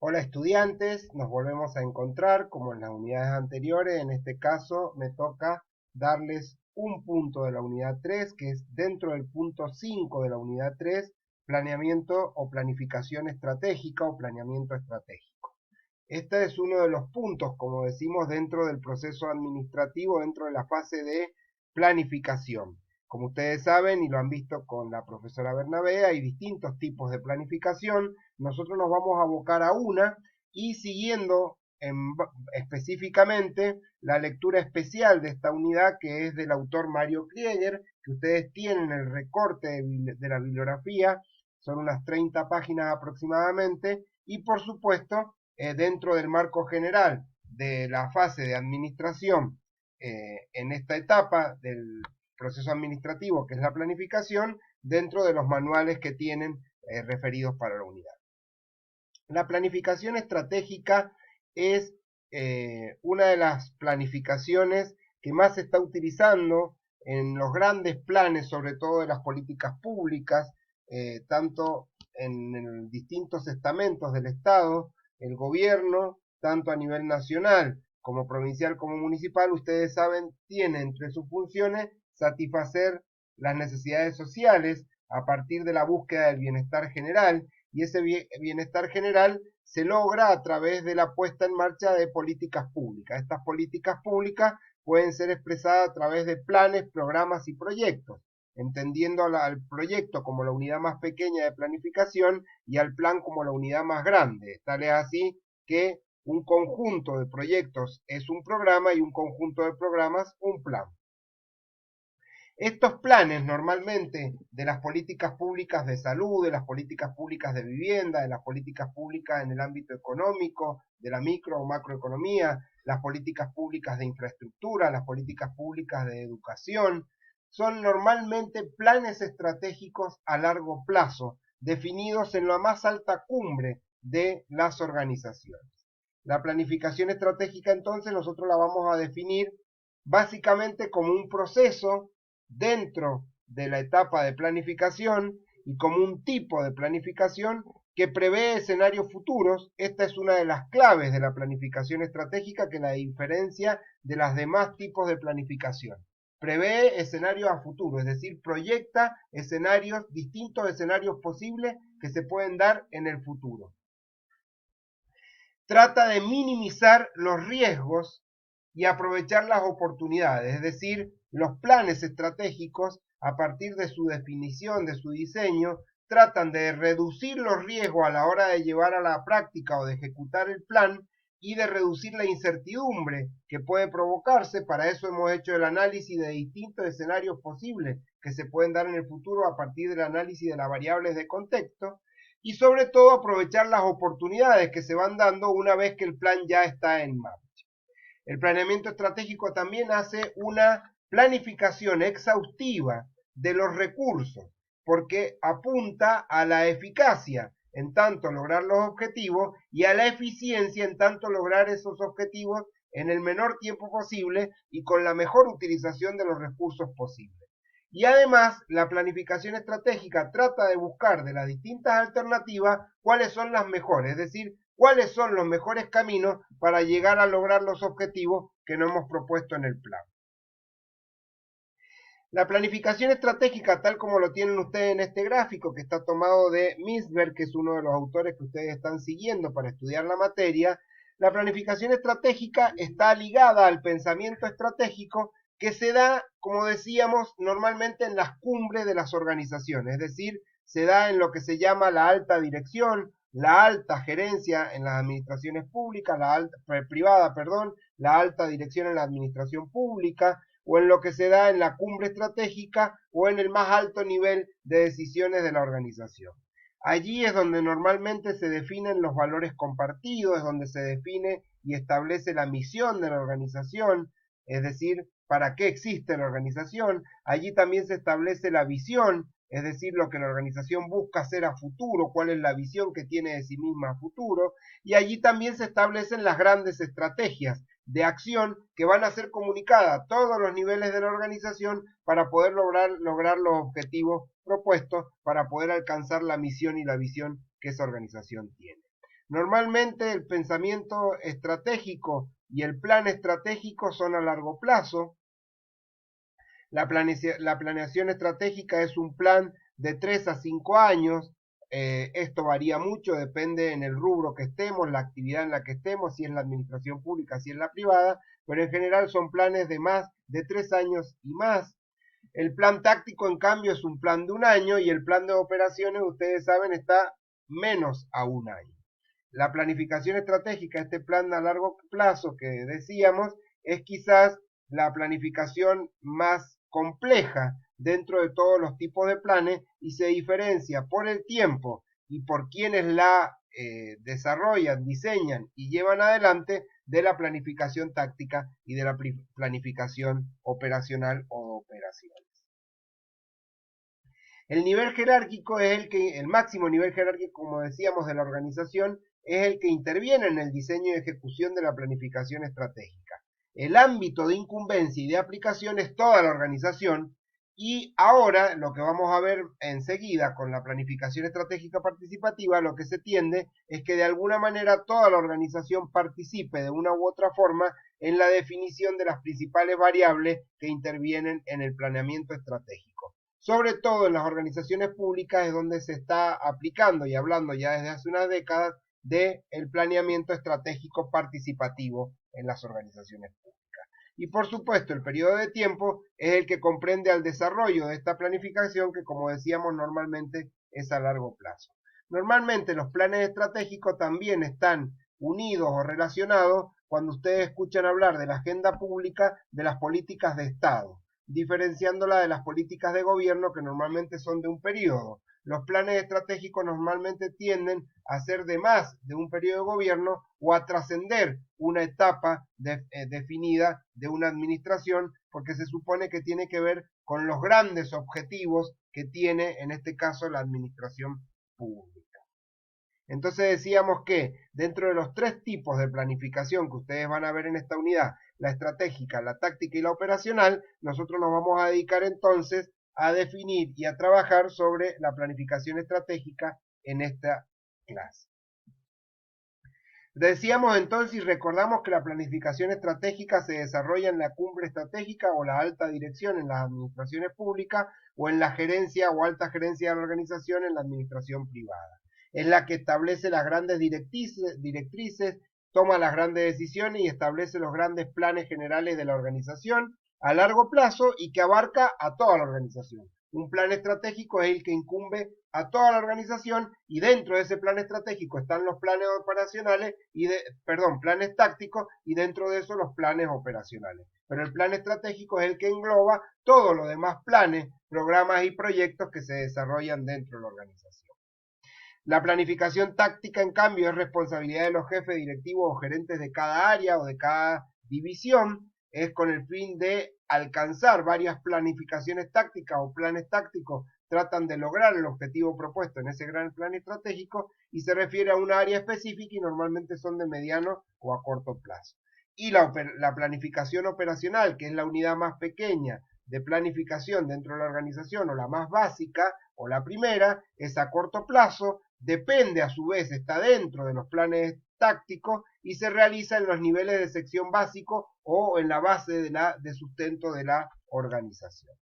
Hola estudiantes, nos volvemos a encontrar como en las unidades anteriores. En este caso me toca darles un punto de la unidad 3, que es dentro del punto 5 de la unidad 3, planeamiento o planificación estratégica o planeamiento estratégico. Este es uno de los puntos, como decimos, dentro del proceso administrativo, dentro de la fase de planificación. Como ustedes saben y lo han visto con la profesora Bernabé, hay distintos tipos de planificación. Nosotros nos vamos a abocar a una y siguiendo específicamente la lectura especial de esta unidad, que es del autor Mario Krieger, que ustedes tienen el recorte de la bibliografía, son unas 30 páginas aproximadamente, y por supuesto dentro del marco general de la fase de administración en esta etapa del proceso administrativo, que es la planificación, dentro de los manuales que tienen referidos para la unidad. La planificación estratégica es una de las planificaciones que más se está utilizando en los grandes planes, sobre todo de las políticas públicas, tanto en distintos estamentos del Estado, el gobierno, tanto a nivel nacional como provincial como municipal. Ustedes saben, tiene entre sus funciones satisfacer las necesidades sociales a partir de la búsqueda del bienestar general, y ese bienestar general se logra a través de la puesta en marcha de políticas públicas. Estas políticas públicas pueden ser expresadas a través de planes, programas y proyectos, entendiendo al proyecto como la unidad más pequeña de planificación y al plan como la unidad más grande. Tal es así que un conjunto de proyectos es un programa y un conjunto de programas un plan. Estos planes normalmente de las políticas públicas de salud, de las políticas públicas de vivienda, de las políticas públicas en el ámbito económico, de la micro o macroeconomía, las políticas públicas de infraestructura, las políticas públicas de educación, son normalmente planes estratégicos a largo plazo, definidos en la más alta cumbre de las organizaciones. La planificación estratégica entonces nosotros la vamos a definir básicamente como un proceso dentro de la etapa de planificación y como un tipo de planificación que prevé escenarios futuros. Esta es una de las claves de la planificación estratégica que la diferencia de los demás tipos de planificación. Prevé escenarios a futuro, es decir, proyecta escenarios, distintos escenarios posibles que se pueden dar en el futuro. Trata de minimizar los riesgos y aprovechar las oportunidades, es decir, los planes estratégicos, a partir de su definición, de su diseño, tratan de reducir los riesgos a la hora de llevar a la práctica o de ejecutar el plan y de reducir la incertidumbre que puede provocarse. Para eso hemos hecho el análisis de distintos escenarios posibles que se pueden dar en el futuro a partir del análisis de las variables de contexto, y sobre todo aprovechar las oportunidades que se van dando una vez que el plan ya está en marcha. El planeamiento estratégico también hace una planificación exhaustiva de los recursos, porque apunta a la eficacia en tanto lograr los objetivos y a la eficiencia en tanto lograr esos objetivos en el menor tiempo posible y con la mejor utilización de los recursos posibles. Y además, la planificación estratégica trata de buscar de las distintas alternativas cuáles son las mejores, es decir, cuáles son los mejores caminos para llegar a lograr los objetivos que nos hemos propuesto en el plan. La planificación estratégica, tal como lo tienen ustedes en este gráfico, que está tomado de Misberg, que es uno de los autores que ustedes están siguiendo para estudiar la materia, la planificación estratégica está ligada al pensamiento estratégico que se da, como decíamos, normalmente en las cumbres de las organizaciones, es decir, se da en lo que se llama la alta dirección, la alta gerencia en las administraciones públicas, privada, la alta dirección en la administración pública, o en lo que se da en la cumbre estratégica o en el más alto nivel de decisiones de la organización. Allí es donde normalmente se definen los valores compartidos, es donde se define y establece la misión de la organización, es decir, para qué existe la organización. Allí también se establece la visión, es decir, lo que la organización busca hacer a futuro, cuál es la visión que tiene de sí misma a futuro, y allí también se establecen las grandes estrategias de acción que van a ser comunicadas a todos los niveles de la organización para poder lograr los objetivos propuestos, para poder alcanzar la misión y la visión que esa organización tiene. Normalmente el pensamiento estratégico y el plan estratégico son a largo plazo. La planeación estratégica es un plan de 3 a 5 años. Esto varía mucho, depende en el rubro que estemos, la actividad en la que estemos, si es la administración pública, si es la privada, pero en general son planes de más de 3 años y más. El plan táctico, en cambio, es un plan de un año y el plan de operaciones, ustedes saben, está menos a un año. La planificación estratégica, este plan a largo plazo que decíamos, es quizás la planificación más compleja dentro de todos los tipos de planes y se diferencia por el tiempo y por quienes la desarrollan, diseñan y llevan adelante de la planificación táctica y de la planificación operacional o operaciones. El nivel jerárquico es el máximo nivel jerárquico, como decíamos, de la organización, es el que interviene en el diseño y ejecución de la planificación estratégica. El ámbito de incumbencia y de aplicación es toda la organización y ahora lo que vamos a ver enseguida con la planificación estratégica participativa, lo que se tiende es que de alguna manera toda la organización participe de una u otra forma en la definición de las principales variables que intervienen en el planeamiento estratégico. Sobre todo en las organizaciones públicas es donde se está aplicando y hablando ya desde hace unas décadas del planeamiento estratégico participativo en las organizaciones públicas. Y por supuesto, el periodo de tiempo es el que comprende al desarrollo de esta planificación que, como decíamos, normalmente es a largo plazo. Normalmente los planes estratégicos también están unidos o relacionados cuando ustedes escuchan hablar de la agenda pública de las políticas de Estado, diferenciándola de las políticas de gobierno que normalmente son de un periodo. Los planes estratégicos normalmente tienden a ser de más de un periodo de gobierno o a trascender una etapa definida de una administración porque se supone que tiene que ver con los grandes objetivos que tiene en este caso la administración pública. Entonces decíamos que dentro de los 3 tipos de planificación que ustedes van a ver en esta unidad, la estratégica, la táctica y la operacional, nosotros nos vamos a dedicar entonces a definir y a trabajar sobre la planificación estratégica en esta clase. Decíamos entonces y recordamos que la planificación estratégica se desarrolla en la cumbre estratégica o la alta dirección en las administraciones públicas o en la gerencia o alta gerencia de la organización en la administración privada. Es la que establece las grandes directrices, toma las grandes decisiones y establece los grandes planes generales de la organización a largo plazo y que abarca a toda la organización. Un plan estratégico es el que incumbe a toda la organización y dentro de ese plan estratégico están los planes operacionales planes tácticos y dentro de eso los planes operacionales. Pero el plan estratégico es el que engloba todos los demás planes, programas y proyectos que se desarrollan dentro de la organización. La planificación táctica, en cambio, es responsabilidad de los jefes directivos o gerentes de cada área o de cada división. Es con el fin de alcanzar varias planificaciones tácticas o planes tácticos, tratan de lograr el objetivo propuesto en ese gran plan estratégico y se refiere a un área específica y normalmente son de mediano o a corto plazo. Y la planificación operacional, que es la unidad más pequeña de planificación dentro de la organización o la más básica o la primera, es a corto plazo, depende a su vez, está dentro de los planes tácticos y se realiza en los niveles de sección básico o en la base de sustento de la organización.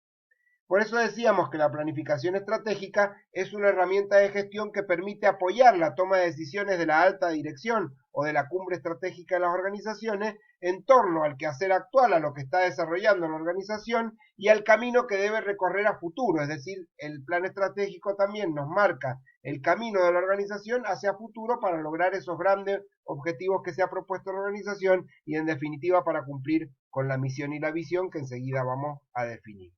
Por eso decíamos que la planificación estratégica es una herramienta de gestión que permite apoyar la toma de decisiones de la alta dirección o de la cumbre estratégica de las organizaciones en torno al quehacer actual, a lo que está desarrollando la organización y al camino que debe recorrer a futuro. Es decir, el plan estratégico también nos marca el camino de la organización hacia futuro para lograr esos grandes objetivos que se ha propuesto la organización y en definitiva para cumplir con la misión y la visión que enseguida vamos a definir.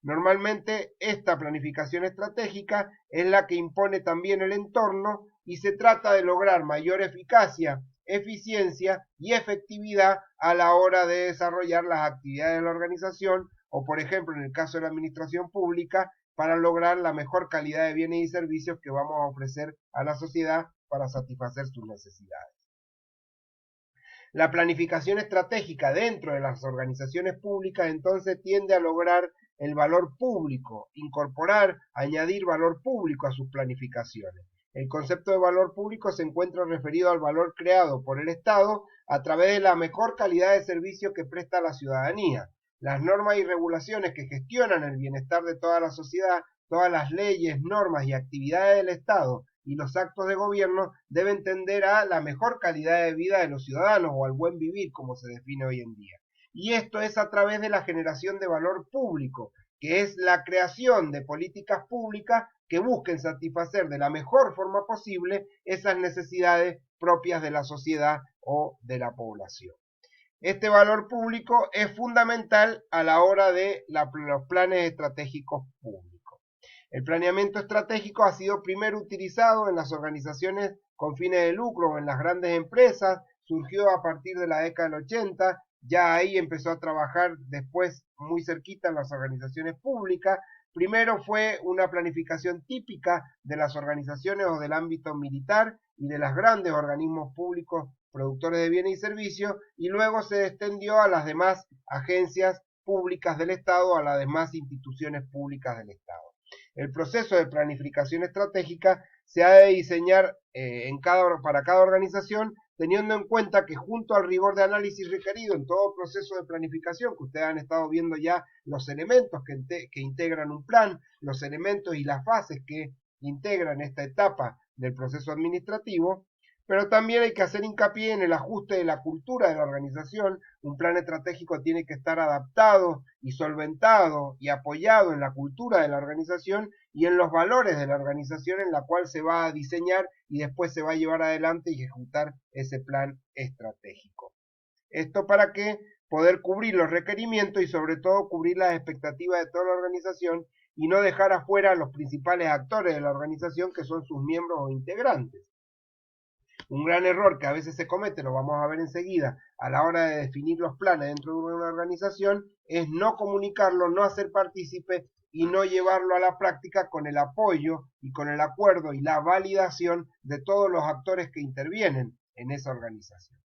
Normalmente esta planificación estratégica es la que impone también el entorno y se trata de lograr mayor eficacia, eficiencia y efectividad a la hora de desarrollar las actividades de la organización o, por ejemplo, en el caso de la administración pública, para lograr la mejor calidad de bienes y servicios que vamos a ofrecer a la sociedad para satisfacer sus necesidades. La planificación estratégica dentro de las organizaciones públicas entonces tiende a lograr el valor público, incorporar, añadir valor público a sus planificaciones. El concepto de valor público se encuentra referido al valor creado por el Estado a través de la mejor calidad de servicio que presta a la ciudadanía. Las normas y regulaciones que gestionan el bienestar de toda la sociedad, todas las leyes, normas y actividades del Estado y los actos de gobierno deben tender a la mejor calidad de vida de los ciudadanos o al buen vivir, como se define hoy en día. Y esto es a través de la generación de valor público, que es la creación de políticas públicas que busquen satisfacer de la mejor forma posible esas necesidades propias de la sociedad o de la población. Este valor público es fundamental a la hora de los planes estratégicos públicos. El planeamiento estratégico ha sido primero utilizado en las organizaciones con fines de lucro o en las grandes empresas, surgió a partir de la década del 80, ya ahí empezó a trabajar después muy cerquita en las organizaciones públicas. Primero fue una planificación típica de las organizaciones o del ámbito militar y de los grandes organismos públicos productores de bienes y servicios, y luego se extendió a las demás agencias públicas del Estado, a las demás instituciones públicas del Estado. El proceso de planificación estratégica se ha de diseñar para cada organización, teniendo en cuenta que junto al rigor de análisis requerido en todo proceso de planificación, que ustedes han estado viendo ya los elementos que integran un plan, los elementos y las fases que integran esta etapa del proceso administrativo, pero también hay que hacer hincapié en el ajuste de la cultura de la organización. Un plan estratégico tiene que estar adaptado y solventado y apoyado en la cultura de la organización y en los valores de la organización en la cual se va a diseñar y después se va a llevar adelante y ejecutar ese plan estratégico. Esto para que poder cubrir los requerimientos y sobre todo cubrir las expectativas de toda la organización y no dejar afuera a los principales actores de la organización, que son sus miembros o integrantes. Un gran error que a veces se comete, lo vamos a ver enseguida, a la hora de definir los planes dentro de una organización, es no comunicarlo, no hacer partícipe y no llevarlo a la práctica con el apoyo y con el acuerdo y la validación de todos los actores que intervienen en esa organización.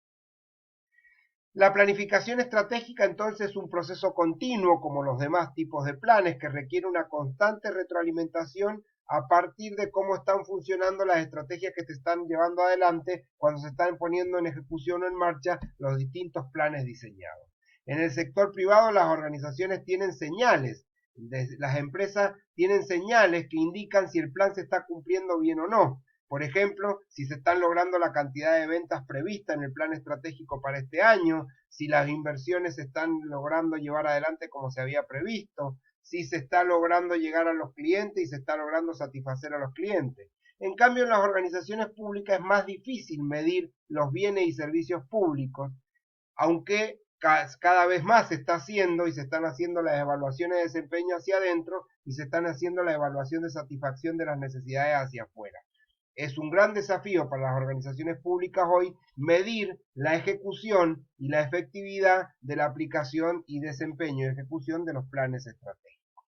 La planificación estratégica entonces es un proceso continuo como los demás tipos de planes que requiere una constante retroalimentación a partir de cómo están funcionando las estrategias que se están llevando adelante cuando se están poniendo en ejecución o en marcha los distintos planes diseñados. En el sector privado las organizaciones tienen señales, las empresas tienen señales que indican si el plan se está cumpliendo bien o no. Por ejemplo, si se están logrando la cantidad de ventas prevista en el plan estratégico para este año, si las inversiones se están logrando llevar adelante como se había previsto, si se está logrando llegar a los clientes y se está logrando satisfacer a los clientes. En cambio, en las organizaciones públicas es más difícil medir los bienes y servicios públicos, aunque cada vez más se está haciendo y se están haciendo las evaluaciones de desempeño hacia adentro y se están haciendo la evaluación de satisfacción de las necesidades hacia afuera. Es un gran desafío para las organizaciones públicas hoy medir la ejecución y la efectividad de la aplicación y desempeño y ejecución de los planes estratégicos.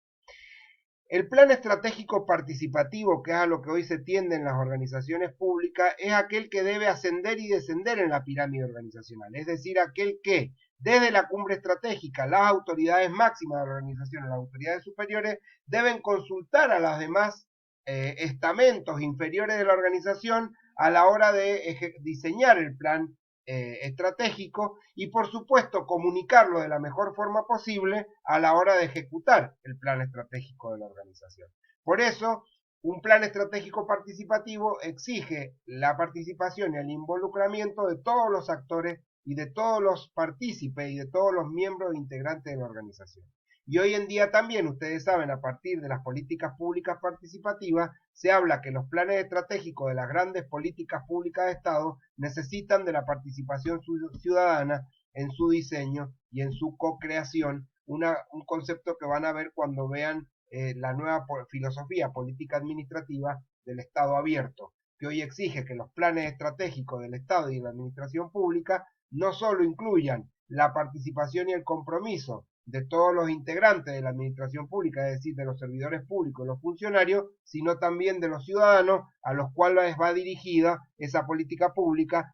El plan estratégico participativo, que es a lo que hoy se tiende en las organizaciones públicas, es aquel que debe ascender y descender en la pirámide organizacional, es decir, aquel que desde la cumbre estratégica las autoridades máximas de la organización, las autoridades superiores, deben consultar a las demás estamentos inferiores de la organización a la hora de diseñar el plan estratégico y por supuesto comunicarlo de la mejor forma posible a la hora de ejecutar el plan estratégico de la organización. Por eso, un plan estratégico participativo exige la participación y el involucramiento de todos los actores y de todos los partícipes y de todos los miembros integrantes de la organización. Y hoy en día también, ustedes saben, a partir de las políticas públicas participativas, se habla que los planes estratégicos de las grandes políticas públicas de Estado necesitan de la participación ciudadana en su diseño y en su co-creación, un concepto que van a ver cuando vean la nueva filosofía política administrativa del Estado abierto, que hoy exige que los planes estratégicos del Estado y de la administración pública no solo incluyan la participación y el compromiso de todos los integrantes de la administración pública, es decir, de los servidores públicos, los funcionarios, sino también de los ciudadanos a los cuales va dirigida esa política pública,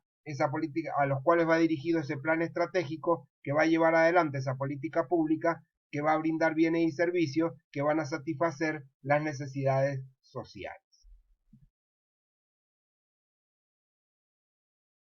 a los cuales va dirigido ese plan estratégico que va a llevar adelante esa política pública, que va a brindar bienes y servicios que van a satisfacer las necesidades sociales.